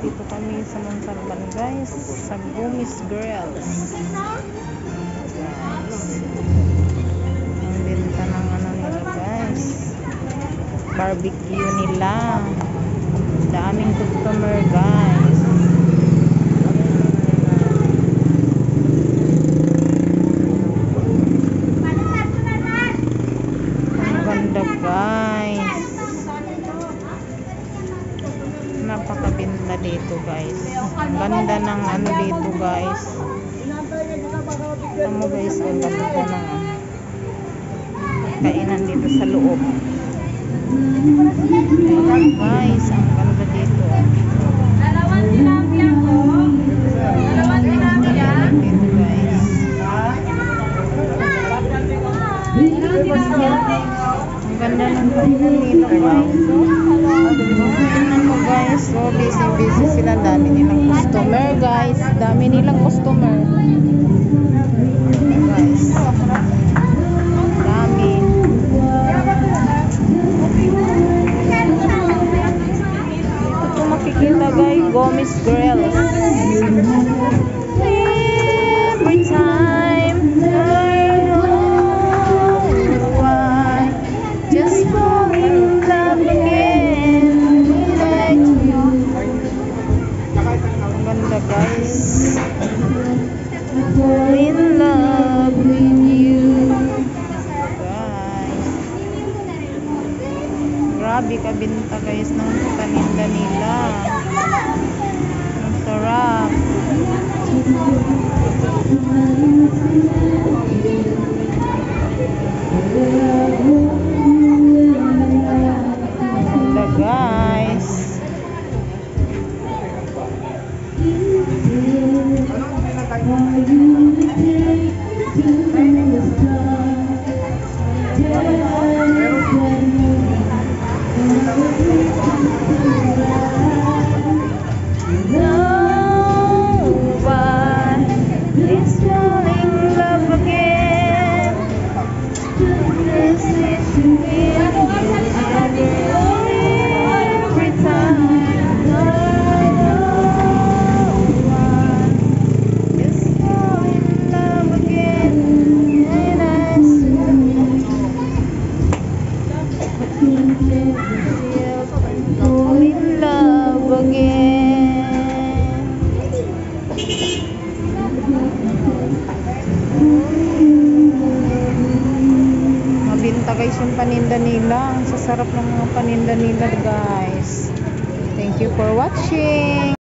Dito kami sa Montalban guys, sa Gumis Grills. Guys, ang benta ng ano nila guys, barbecue nila. Daming customer guys. Ang ganda guys. Napakabinta dito guys. Ang ganda ng ano dito guys. Tama guys, ang ganda ng kainan dito sa loob. Ayan guys, ang ganda dito. Dalawang tilapia po. Dalawang tilapia. Dito guys. Ang ganda ng kainan dito guys. Tingnan mo guys, so busy sila. Dami nilang customer guys. Dami nilang customer. Guys. Dami. Dito to makikita guys, Gumis Grills. Every time I know why, just fall in love again. Ang ganda guys. Fall in love with you. Guys. Grabe kabinta guys ng paninda nila. Ang sarap. Ganda guys. Mabinta guys yung paninda nila. Ang sasarap ng mga paninda nila guys. Thank you for watching.